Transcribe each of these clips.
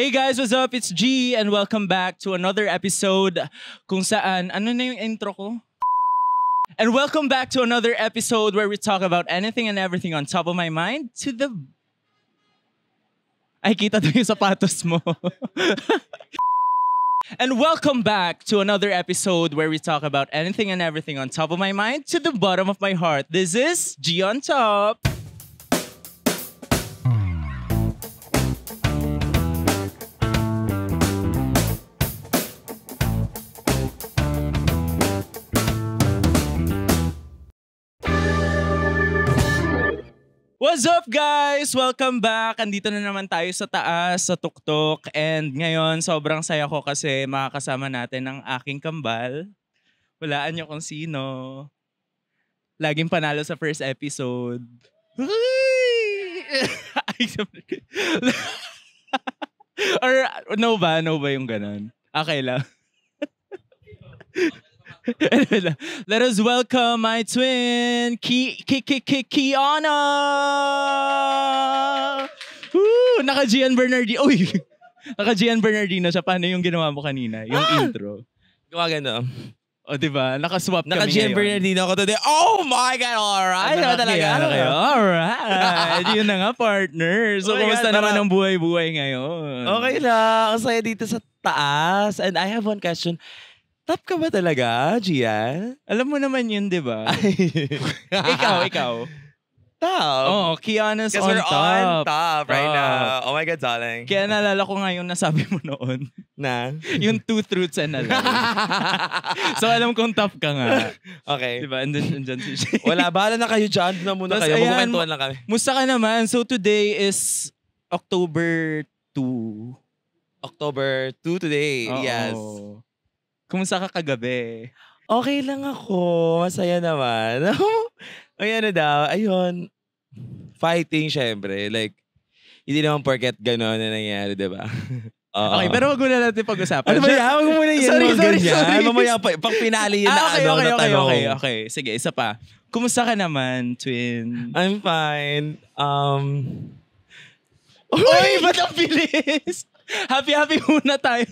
Hey guys, what's up? It's G and welcome back to another episode kung saan, ano na yung intro ko? And welcome back to another episode where we talk about anything and everything on top of my mind to the... Ay, kita doon yung sapatos mo. And welcome back to another episode where we talk about anything and everything on top of my mind to the bottom of my heart. This is G on Top. What's up guys? Welcome back. Andito na naman tayo sa taas, sa tuktok. And ngayon, sobrang saya ko kasi makakasama natin ang aking kambal. Walaan niyo kung sino. Laging panalo sa first episode. Or no ba? No ba yung ganun? Okay lang. Let us welcome my twin, Kiana! Naka-Gian Bernardino. Uy! Naka-Gian Bernardino siya. Paano yung ginawa mo kanina? Yung intro. Gumagano. O, diba? Naka-swap kami Naka-Gian Bernardino ako today. Oh my God! Alright! Ano talaga? Alright! Yun na nga, partner. So, kumusta naman ang buhay-buhay ngayon? Okay lang. Ang saya dito sa taas. And I have one question. Top ka ba talaga, Gian? Alam mo naman yun, di ba? Ikaw. Top. Oh, Kiana's on we're top. on top right now. Oh my God, darling. Kaya naalala ko nga yung nasabi mo noon. Na? Yung two truths and a lie. So alam kong top ka nga. Okay. Diba? Andyan si Shay. Wala, bahala na kayo dyan. Na muna kayo. Magkukwentuhan lang kami. Musta ka naman? So today is October 2. October 2 today. Oo. Yes. Kumusta ka kagabi? Okay lang ako. Masaya naman. Ay, ano daw. Ayun. Fighting, syempre. Like, hindi naman porket gano'n na nangyari, diba? Okay, pero wag mo na natin pag-usapan. Ano ba yan? Wag mo muna yan. Sorry. Mamaya pang pinali yun na na tanong. Okay. Sige, isa pa. Kumusta ka naman, twin? I'm fine. Uy, ba't ang bilis? Happy muna tayo.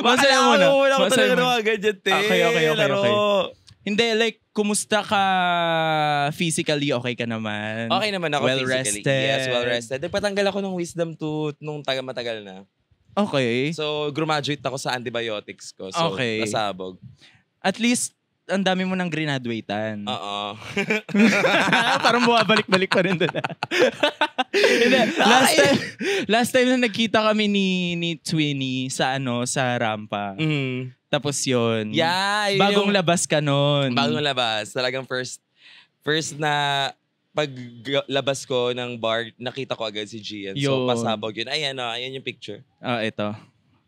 Masaya muna. Wala ko talaga ng mga ganyan, te. Okay. Hindi, like, kumusta ka physically? Okay ka naman? Okay naman ako well-rested. physically. Yes, well-rested. Nagpatanggal ako ng wisdom tooth nung matagal na. Okay. So, graduate ako sa antibiotics ko. So, okay. Nasabog. At least, ang dami mo nang grinaduatean. Oo. Parang bumabalik-balik pa rin doon. Last time na nagkita kami ni Twinnie sa rampa. Mm. Tapos yun. Yeah. Bagong labas ka nun. Bagong labas. Talagang first na paglabas ko ng bar, nakita ko agad si Gian. So, pasabog yun. Ayan yung picture. Ito.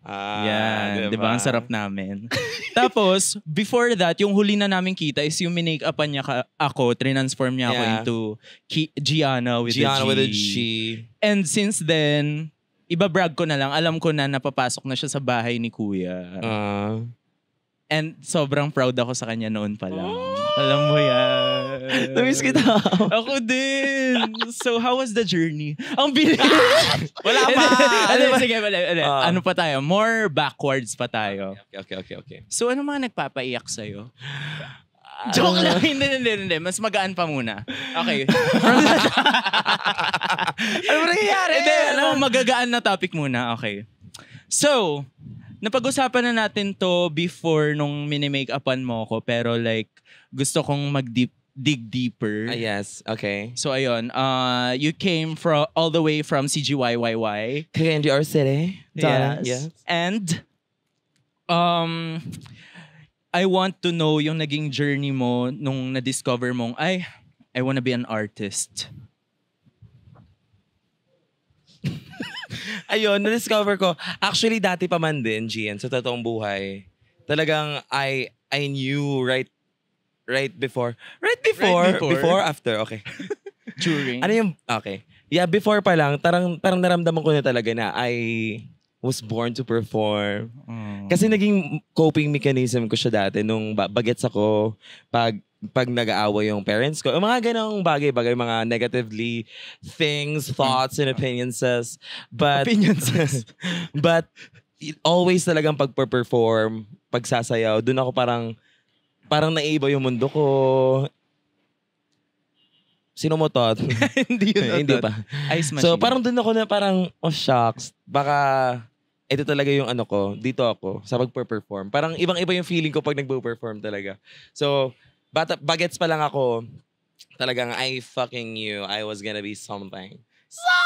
Yan. Diba? Ang sarap namin. Tapos, before that, yung huli na namin kita is yung minake-upan niya ako, transform niya ako into Gianna with a G. And since then, ibabrag ko na lang, alam ko na napapasok na siya sa bahay ni Kuya. And sobrang proud ako sa kanya noon pa lang. Alam mo yan. Namiss kita. Ako din. So, how was the journey? Ang bilis. Wala pa. Sige. Ano pa tayo? More backwards pa tayo. Okay. So, ano mga nagpapaiyak sa'yo? Joke lang. Hindi. Mas magaan pa muna. Okay. Ano ba nangyayari? Magagaan na topic muna. Okay. So, napag-usapan na natin to before nung mini-make-upan mo ko. Pero like, gusto kong dig deeper. Yes. Okay. So, ayun. You came all the way from CGYYY. Candy City. Yes. And, I want to know yung naging journey mo nung na-discover mong, I wanna be an artist. Ayun, na-discover ko. Actually, dati pa man din, Gian, sa totoong buhay. Talagang I knew right before. Before, after, okay. During. Ano yung, okay. Yeah, before pa lang, parang naramdaman ko na talaga na I was born to perform. Kasi naging coping mechanism ko siya dati nung bagets ako. Pag pag nag-aaway yung parents ko. Mga ganong bagay-bagay, mga negatively things, thoughts, and opinions. But, but always talagang pag-perform, pagsasayaw, dun ako parang naiba yung mundo ko. Sino mo to? Hindi pa. Ice machine. So parang dun ako na parang, oh shucks, baka ito talaga yung ano ko, dito ako sa pag-perform. Parang ibang-iba yung feeling ko pag nag-perform talaga. So, bagets pa lang ako, talagang I fucking knew I was gonna be something.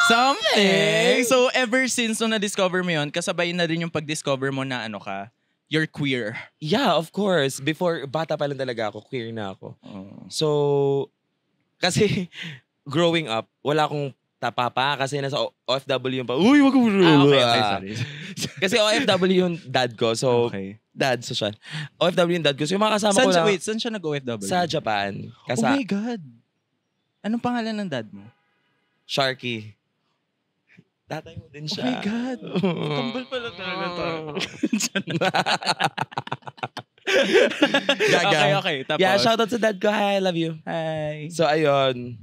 Something? So, ever since nung na-discover mo yun, kasabay na rin yung pag-discover mo na ano ka, you're queer. Yeah, of course. Before, bata pa lang talaga ako, queer na ako. So, kasi growing up, wala akong tapapa kasi nasa OFW yung pa. Uy, wag mo. Okay, sorry. Kasi OFW yung dad ko. So, dad, social. OFW yung dad ko. So, yung mga kasama ko lang. Wait, saan siya nag-OFW? Sa Japan. Oh my God. Anong pangalan ng dad mo? Sharky. Tatay mo din siya. Oh my God. Tambal pala talaga tayo. Gaga. Okay. Tapos? Yeah, shoutout sa dad ko. Hi, I love you. Hi. So, ayun.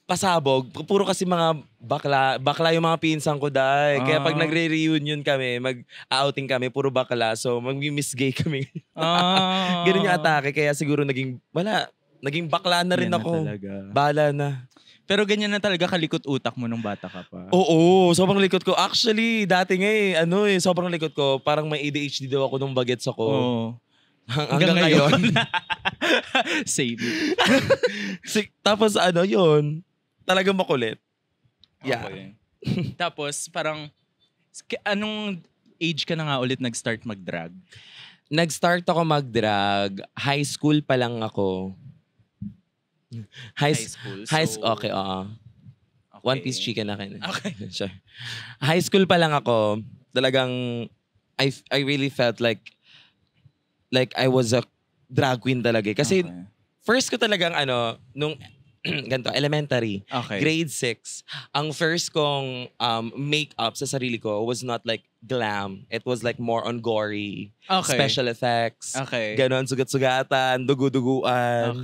Pasabog. Puro kasi mga bakla. Bakla yung mga pinsan ko dahil. Kaya pag nagre-reunion kami, mag-outing kami, puro bakla. So, mag-miss gay kami. Ganun yung atake. Kaya siguro naging bakla na rin ako. Bala na. Pero ganyan na talaga kalikot utak mo nung bata ka pa. Oo, sobrang likot ko. Actually, dati nga sobrang likot ko. Parang may ADHD daw ako nung bagets ako. Oo. Hanggang ngayon. Same. Tapos yun. Talagang makulit. Yeah. Okay. Tapos parang, anong age ka na nga ulit nag-start mag-drag? Nag-start ako mag-drag. High school pa lang ako. High school? Okay, oo. Okay. One Piece chicken na kayo. Okay. Sure. High school pa lang ako. Talagang, I really felt like I was a drag queen talaga. Kasi, first ko talagang nung ganito, elementary, grade 6, ang first kong makeup sa sarili ko was not like glam. It was like more on gory. Special effects. Ganon, sugat-sugatan, dugu-duguan.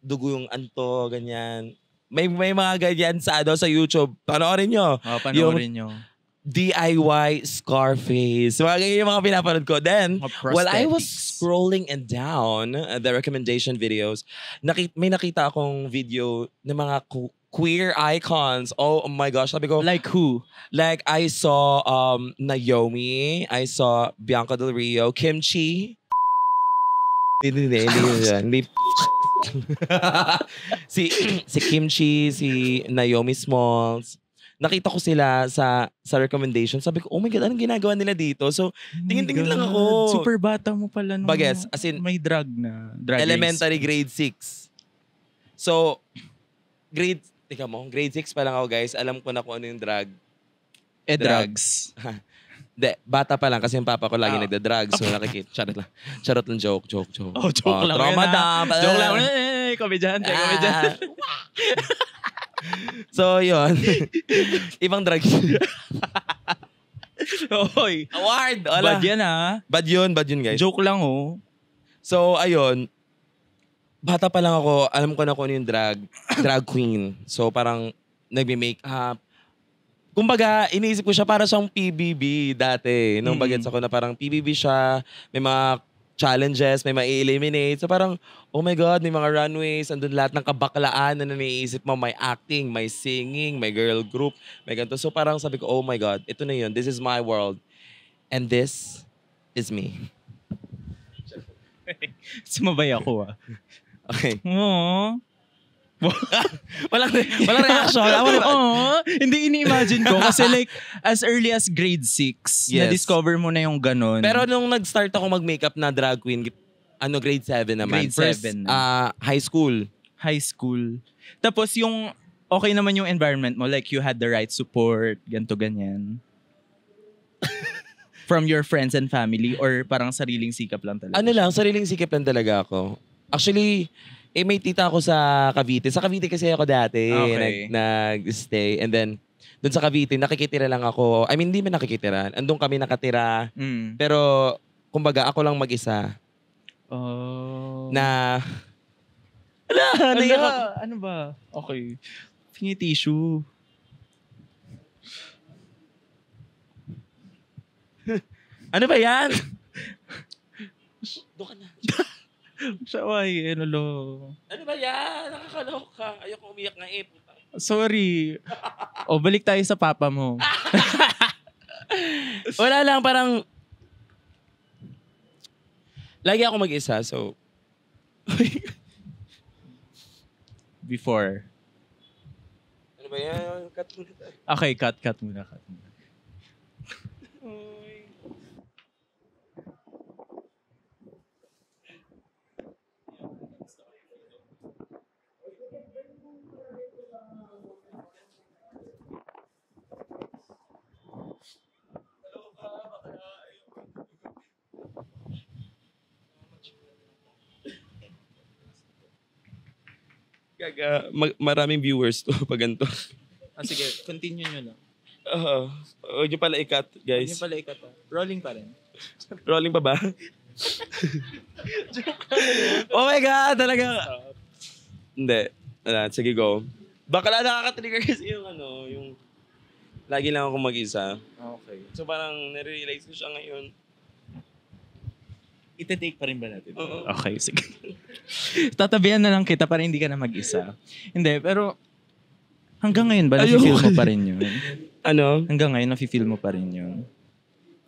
Dugo yung anto, ganyan. May mga ganyan sa YouTube. Panoorin nyo. Panoorin nyo. DIY Scarface. Mga ganyan yung mga pinapanood ko. Then, while I was scrolling and down the recommendation videos, may nakita akong video ng mga queer icons. Oh my gosh. Sabi ko, like who? Like, I saw Naomi. I saw Bianca Del Rio. Kimchi. Hindi. si Kimchi, si Naomi Smalls. Nakita ko sila sa recommendation. Sabi ko, oh my God, anong ginagawa nila dito? So, tingin-tingin lang ako. Super bata mo pala nung bagets, as in, may drag na. Elementary grade 6. So, grade 6 pa lang ako, guys. Alam ko na kung ano yung drag. Drugs. De, bata pa lang kasi yung papa ko lagi nagda-drug. So nakikita. Charot lang, joke. Oh, joke lang. Trauma na. Joke lang. Komedyante. So, yun. Ibang drug. Oy. Award. Wala. Bad yan Bad yun, guys. Joke lang, oh. So, ayun. Bata pa lang ako, alam ko na kung ano yung drag queen. So, parang nagme-makeup. Kumbaga, iniisip ko siya para siyang PBB dati. Nung bagets ako na parang PBB siya, may mga challenges, may ma-eliminate. So parang, oh my God, may mga runways, andun lahat ng kabaklaan na naiisip mo, may acting, may singing, may girl group, may ganito. So parang sabi ko, oh my God, ito na yun. This is my world. And this is me. Sumabay ako, Okay. Aww. walang reaction. Hindi ini-imagine ko. Kasi like, as early as grade 6, na-discover mo na yung ganun. Pero nung nag-start ako mag-makeup na drag queen, grade 7 naman. Grade 7 high school. High school. Tapos yung, okay naman yung environment mo. Like, you had the right support, ganto ganyan. From your friends and family? Or parang sariling sikap lang talaga? Sariling sikap lang talaga ako. Actually, may tita ako sa Cavite. Sa Cavite kasi ako dati nag-stay. And then, dun sa Cavite, nakikitira lang ako. I mean, hindi man nakikitira. Andun kami nakatira. Pero, kumbaga, ako lang mag-isa. Na... Ano ba? Okay. Pingi tissue. Ano ba yan? Doon ka na. Shaway, ano lo. Ano ba yan? Nakakaloka. Ayoko umiyak nga eh. Sorry. Balik tayo sa papa mo. Wala lang, parang... Lagi ako mag-isa, so... Before. Ano ba yan? Cut muna tayo. Okay, cut muna. Maraming viewers to pag ganito. Sige, continue nyo lang. Huwag nyo pala i-cut, guys. Rolling pa rin. Rolling pa ba? Oh my God, talaga. Hindi. Sige, go. Baka nakaka-trigger kasi yung lagi lang ako mag-isa. Okay. So parang nare-realize ko siya ngayon. Ite-take pa rin ba natin? Okay, sige. Tatabihan na lang kita para hindi ka na mag-isa. Hindi, pero hanggang ngayon ba nafe-feel mo pa rin yun? Ano? Hanggang ngayon nafe-feel mo pa rin yun?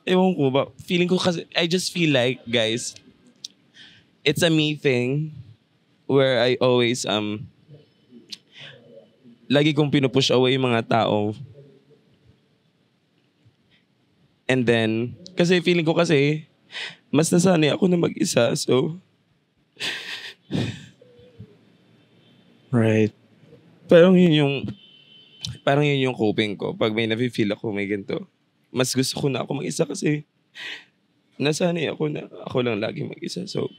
Ewan ko ba? Feeling ko kasi, I just feel like, guys, it's a me thing where I always, lagi kong pinupush away yung mga tao. And then, kasi feeling ko kasi, mas nasanay ako na mag-isa, so... Right. Parang yun yung coping ko. Pag may nafe-feel ako, may ganito. Mas gusto ko na ako mag-isa kasi nasanay ako na ako lang lagi mag-isa, so...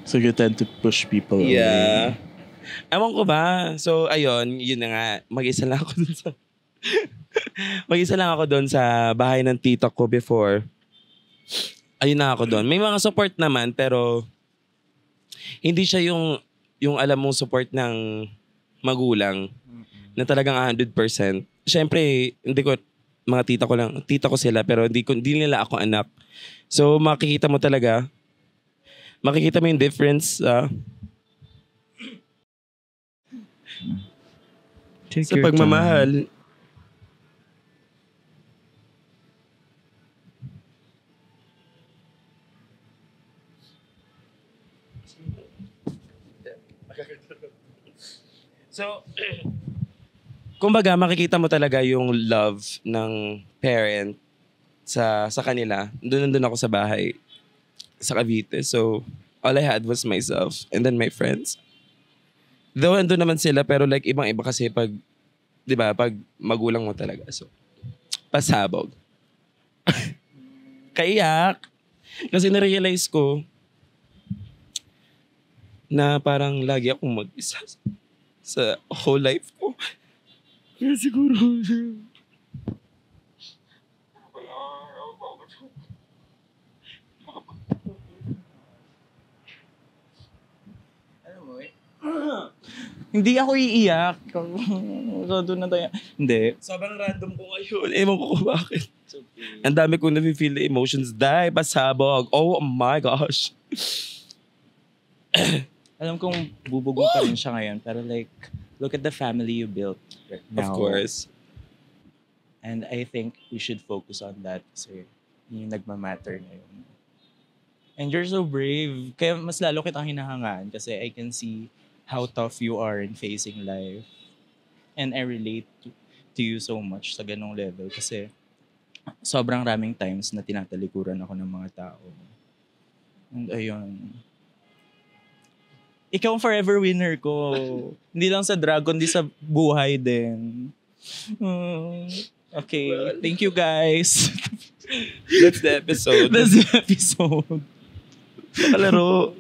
So you tend to push people away. Yeah. Ewan ko ba? So, ayun, yun na nga. Mag-isa lang ako dun sa... mag-isa lang ako dun sa bahay ng tita ko before. Ayun na ako doon. May mga support naman, pero hindi siya yung alam mong support ng magulang na talagang 100%. Siyempre, hindi ko, mga tita ko sila, pero hindi nila ako anak. So, makikita mo yung difference sa pagmamahal. So, kumbaga, makikita mo talaga yung love ng parent sa kanila. Nandun ako sa bahay, sa Cavite. So, all I had was myself and then my friends. Though, nandun naman sila, pero like, ibang-iba kasi pag, di ba, pag magulang mo talaga. So, pasabog. Kaiyak. Kasi narealize ko na parang lagi akong mag-isa sa whole life ko. Kaya siguro... Hindi ako iiyak. So, doon na tayo. Hindi. Sobrang random ko ngayon. Ewan ko kung bakit. Okay. Ang dami kong na-feel the emotions. Dahil pasabog. Oh my gosh. Alam kong bubugong pa rin siya ngayon. Pero like, look at the family you built right now. Of course. And I think we should focus on that kasi yung nagmamatter ngayon. And you're so brave. Kaya mas lalo kitang hinahangaan kasi I can see how tough you are in facing life. And I relate to you so much sa ganong level kasi sobrang raming times na tinatalikuran ako ng mga tao. And ayun. Ikaw ang forever winner ko. Hindi lang sa dragon, di sa buhay din. Okay. Thank you, guys. That's the episode. That's the episode. Palaro.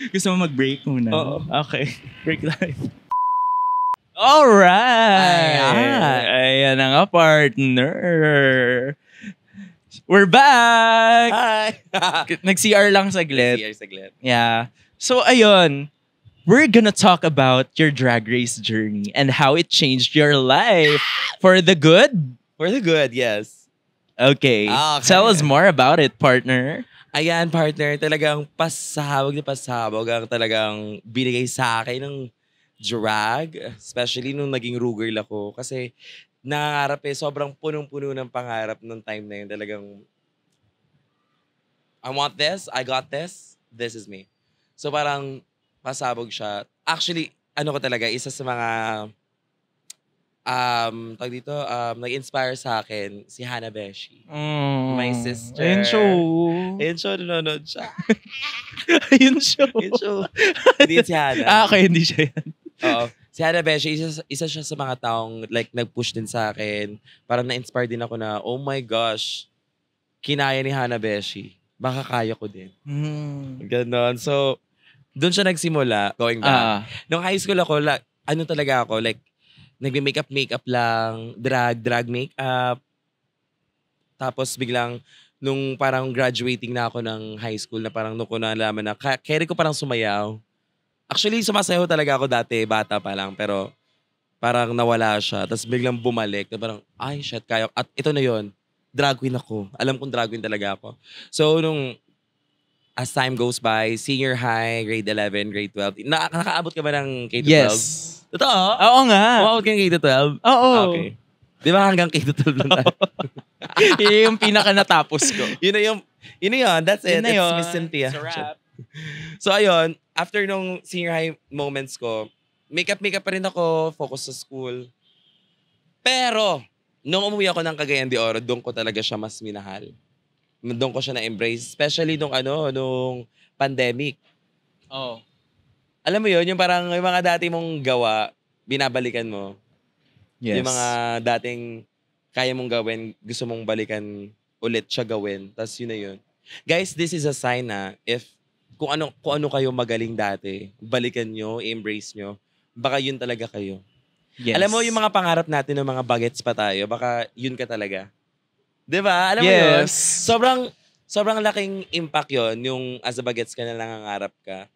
Gusto mo mag-break muna? Oo. Okay. Break live. Alright! Ayan na nga, partner. We're back! Hi! Nag-CR lang saglit. CR saglit. Yeah. So, ayun. We're gonna talk about your drag race journey and how it changed your life. For the good? For the good, yes. Okay. Tell us more about it, partner. Ayan, partner. Talagang pasabog na pasabog ang talagang binigay sa akin ng drag. Especially nung naging Rugirl ako. Kasi nangangarap sobrang punong-puno ng pangarap nung time na yun. Talagang, I want this, I got this is me. So parang pasabog siya. Actually, ano ko talaga, isa sa mga, tawag dito, nag-inspire sa akin, si Hannah Beshi. My sister. Ayun show, nanonood siya. Ayun show. Hindi si Hannah. Okay, hindi siya yan. Oo. Si Hannah Beshi, isa siya sa mga taong like nag-push din sa akin. Parang na-inspire din ako na, oh my gosh, kinaya ni Hannah Beshi. Baka kaya ko din. Ganon. So, doon siya nagsimula, going back. Nung high school ako, ano talaga ako, like, nagme-makeup lang, drag makeup. Tapos biglang, nung parang graduating na ako ng high school, na parang nung ko nalaman na, carry ko parang sumayaw. Actually, sumasayaw talaga ako dati, bata pa lang, pero parang nawala siya. Tapos biglang bumalik, na parang, ay, shit, kaya. At ito na yon, drag queen ako. Alam kong drag queen talaga ako. So, as time goes by, senior high, grade 11, grade 12, nakaabot ka ba ng K-12? Yes. Totoo? Oo nga. Umabot ka ng K-12? Oo. Okay. Di ba hanggang K-12 lang tayo? Yun yung pinaka natapos ko. Yun na yun. That's it. Yun na yun. It's Miss Cynthia. It's a wrap. So ayun, after nung senior high moments ko, makeup pa rin ako, focus sa school. Pero, nung umuwi ako ng Cagayan de Oro, doon ko talaga siya mas minahal. Doon ko siya na-embrace. Especially nung pandemic. Oh. Alam mo yun, yung parang yung mga dati mong gawa, binabalikan mo. Yes. Yung mga dating kaya mong gawin, gusto mong balikan ulit siya gawin. Tapos yun na yun. Guys, this is a sign na kung ano kayo magaling dati, balikan nyo, i-embrace nyo, baka yun talaga kayo. Yes. Alam mo, yung mga pangarap natin ng mga bagets pa tayo, baka yun ka talaga. Diba? Alam mo yes. yun? Sobrang laking impact yun, yung as a bagets ka na nangangarap ka.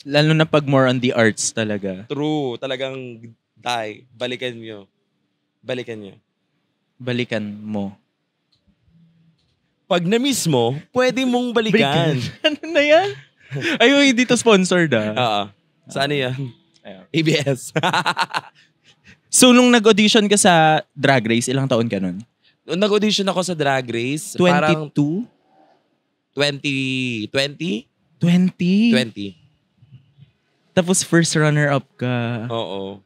Lalo na pag more on the arts talaga. True. Talagang, balikan nyo. Balikan mo. Pag na-miss mo, pwede mong balikan. Ano na yan? Ay, dito sponsored Oo. Saan yan? ABS. So, nung nag-audition ka sa Drag Race, ilang taon ka nun? Nung nag-audition ako sa Drag Race, 22? parang 20? 20. Tapos first runner-up ka. Oo.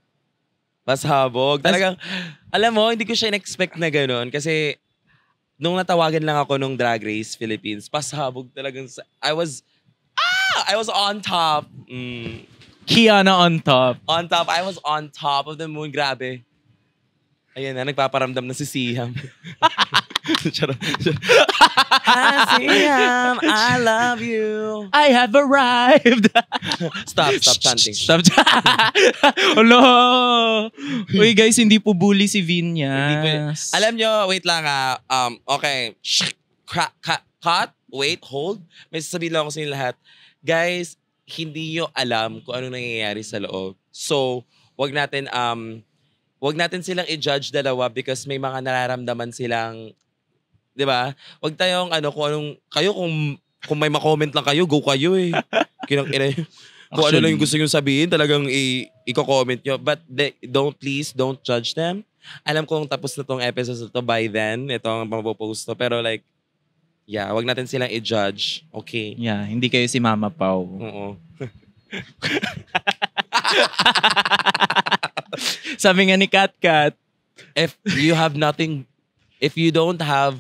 Pasabog. Talagang, alam mo, hindi ko siya in-expect na gano'n. Kasi, nung natawagan lang ako nung Drag Race Philippines, pasabog talagang, I was on top. Kiana on top. On top. I was on top of the moon. Grabe. Ayan na, nagpaparamdam na si Siam. Hi, Siam. I love you. I have arrived. Stop chanting. Stop. Hello. Uy guys, hindi po bully si Vinyas. Alam nyo, wait lang okay. Cut. Wait, hold. May sasabihin lang ako sa inyo lahat. Guys, hindi nyo alam kung ano nangyayari sa loob. So, wag natin silang i-judge dalawa because may mga nararamdaman silang, 'di ba? Wag tayong kung may ma-comment lang kayo, go kayo eh. Kung ano lang yung gusto nyo sabihin, talagang i-comment nyo. But please don't judge them. Alam kong tapos na tong episode na to by then, ito ang mapopost to. Pero like, yeah, wag natin silang i-judge. Okay? Yeah, hindi kayo si Mama Pau. Oo. Sabi nga ni Kat, if you don't have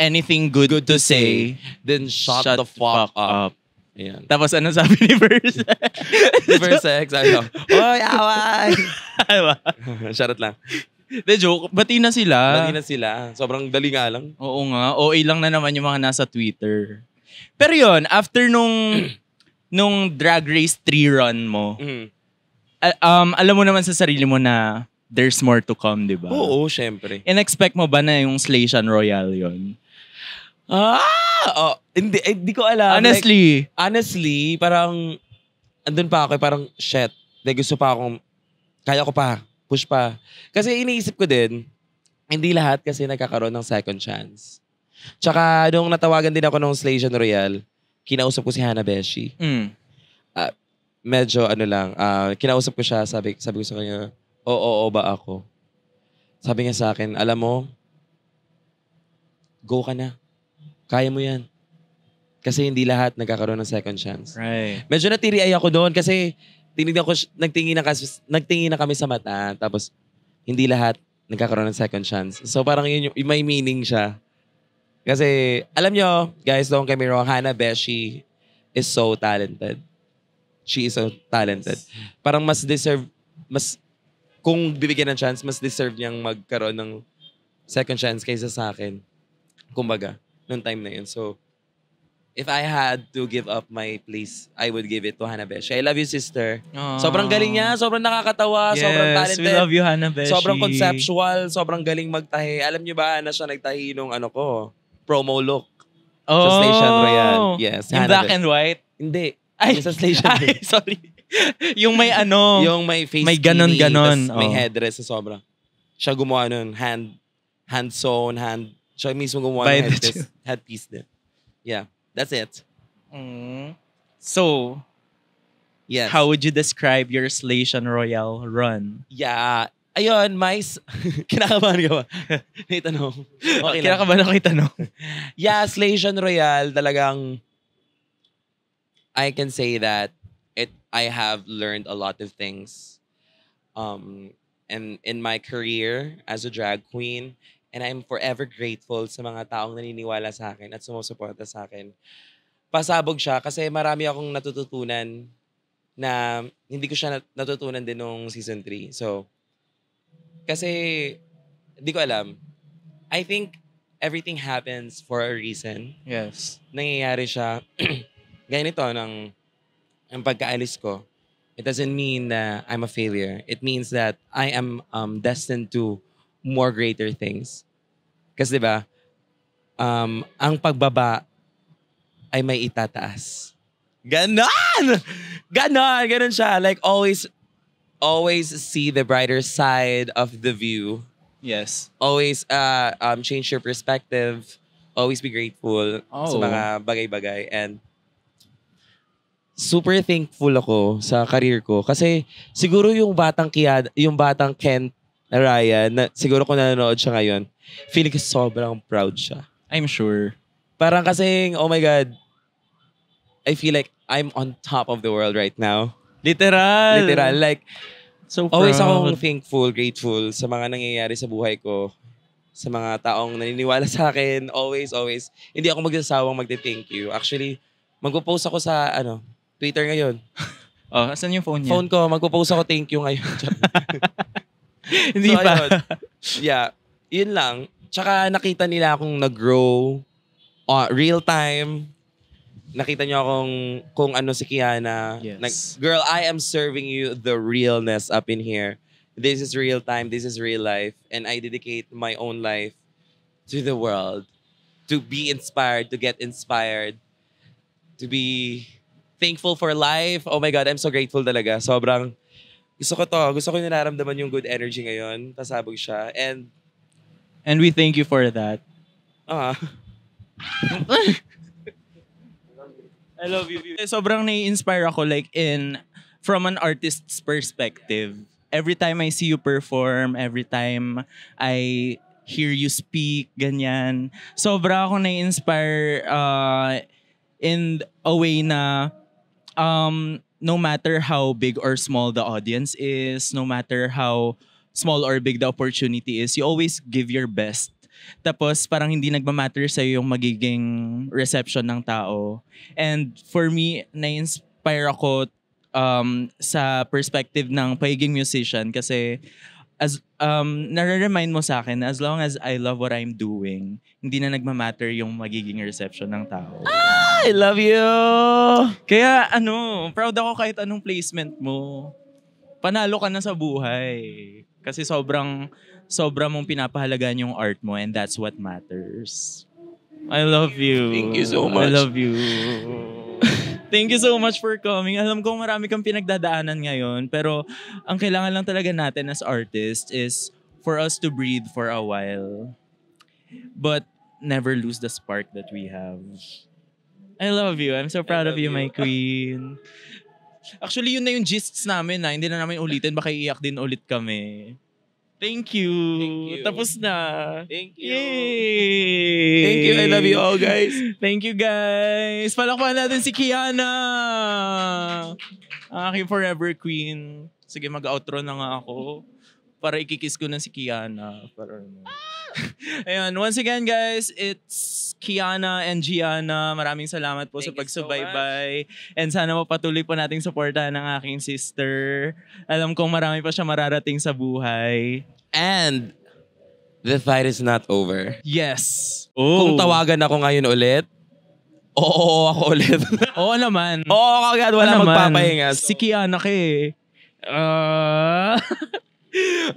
anything good to say, then shut the fuck up. Ayan. Tapos ano sabi ni Verse? Versex, ano? Oy, away! Charot lang. The joke, bati na sila. Sobrang dali nga lang. Oo nga, OA lang na naman yung mga nasa Twitter. Pero yun, after nung Drag Race 3 run mo, alam mo naman sa sarili mo na there's more to come, di ba? Oo, syempre. In-expect mo ba na yung Slaytion Royale yun? Hindi ko alam. Honestly, parang andun pa ako, parang shit. Gusto pa akong, kaya ko pa, push pa. Kasi iniisip ko din, hindi lahat kasi nagkakaroon ng second chance. Tsaka nung natawagan din ako ng Slation Royale, kinausap ko si Hannah Beshi. Medyo kinausap ko siya, sabi ko sa kanya, oo ba ako? Sabi niya sa akin, alam mo, go ka na. Kaya mo yan. Kasi hindi lahat nagkakaroon ng second chance. Right. Medyo natiri-ay ako doon kasi nagtingin na kami sa mata, tapos hindi lahat nagkakaroon ng second chance. So parang yun yung may meaning siya. Kasi alam nyo, guys, don't get me wrong, Hannah Beshi is so talented. She is so talented. Parang kung bibigyan ng chance, mas deserve niyang magkaroon ng second chance kaysa sa akin. Kumbaga, noong time na yun. So, if I had to give up my place, I would give it to Hannah Beshi. I love you, sister. Aww. Sobrang galing niya, sobrang nakakatawa, sobrang talented. We love you, Hannah Beshi. Sobrang conceptual, sobrang galing magtahi. Alam niyo ba na siya nagtahi nung promo look sa Station Royale? Yes. Yung black and white? Hindi. Yung sa Station Royale. Sorry. Yung may yung may face may ganon. May headdress na sobra. Siya gumawa nun. Hand sewn, siya mismo gumawa ng headpiece din. Yeah. That's it. So, yes. How would you describe your Slation Royale run? Yeah. Ayun, kinakabahan ka ba? May tanong. Okay lang. Kinakabahan ako itanong. Yeah, Slation Royale talagang I can say that I have learned a lot of things and in my career as a drag queen. And I'm forever grateful sa mga taong naniniwala sa akin at sumusuporta sa akin. Pasabog siya kasi marami akong natututunan na hindi ko siya natutunan din nung season 3. So, kasi, hindi ko alam. I think everything happens for a reason. Yes. Nangyayari siya. Ganito, ang pagkaalis ko, it doesn't mean that I'm a failure. It means that I am destined to more greater things. Kasi diba, ang pagbaba ay may itataas. Ganon siya. Like always see the brighter side of the view. Yes. Always change your perspective. Always be grateful sa mga bagay-bagay. And super thankful ako sa career ko. Kasi siguro yung batang Kent Ryan, na siguro kung nanonood siya ngayon, feeling ko sobrang proud siya. I'm sure. Parang kasing, oh my God, I feel like I'm on top of the world right now. Literal. Like, so proud. Always akong thankful, grateful sa mga nangyayari sa buhay ko. Sa mga taong naniniwala sa akin. Always. Hindi ako magsasawang magte-thank you. Actually, magpo-post ako sa, Twitter ngayon. Asan yung phone niya? Phone ko, magpo-post ako thank you ngayon. Hindi so, pa. Yeah. Yun lang. Tsaka nakita nila akong nag-grow. Real time. Nakita niyo akong kung ano si Kiana. Yes. Girl, I am serving you the realness up in here. This is real time. This is real life. And I dedicate my own life to the world. To be inspired. To get inspired. To be thankful for life. Oh my God, I'm so grateful talaga. Sobrang gusto ko to. Gusto ko yung nararamdaman yung good energy ngayon. Pasabog siya. And we thank you for that. I love you. Sobrang nai-inspire ako from an artist's perspective. Every time I see you perform, every time I hear you speak, ganyan. Sobra ako nai-inspire in a way na no matter how big or small the audience is, no matter how small or big the opportunity is, you always give your best. Tapos parang hindi nagmamatter sa'yo yung magiging reception ng tao. And for me, na-inspire ako sa perspective ng pagiging musician kasi as nare-remind mo sa akin, as long as I love what I'm doing, hindi na nagmamatter yung magiging reception ng tao. I love you! Kaya proud ako kahit anong placement mo. Panalo ka na sa buhay. Kasi sobrang mong pinapahalagaan yung art mo and that's what matters. I love you. Thank you so much. I love you. Thank you so much for coming. Alam ko marami kang pinagdadaanan ngayon, pero ang kailangan lang talaga natin as artists is for us to breathe for a while. But never lose the spark that we have. I love you. I'm so proud of you, my queen. Actually, yun na yung gists namin na. Hindi na namin ulitin. Baka iiyak din ulit kami. Thank you. Tapos na. Thank you. Yay! Thank you. I love you all, guys. Thank you, guys. Palakpakan natin si Kiana. Aking forever queen. Sige, mag-outro na nga ako. Para ikikiss ko na si Kiana. Ayun, once again, guys, it's Kiana and Gianna. Maraming salamat po sa pagsubaybay. And sana mapatuloy po nating suportahan ng aking sister. Alam kong marami pa siya mararating sa buhay. And the fight is not over. Yes. Kung tawagan ako ngayon ulit, oo ako ulit. Oo naman. Oo agad, wala magpapahinga. Si Kiana ka eh.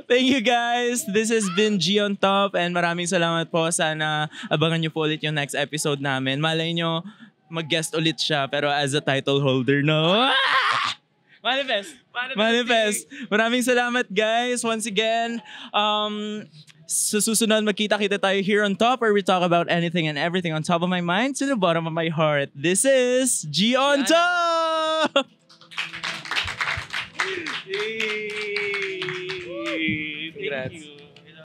Thank you guys. This has been G on Top and maraming salamat po. Sana abangan nyo po ulit yung next episode namin. Malay nyo, mag-guest ulit siya pero as a title holder, no? Manifest. Maraming salamat guys. Once again, sa susunod magkita-kita tayo here on Top where we talk about anything and everything on top of my mind to the bottom of my heart. This is G on Top! Yay! Thank you.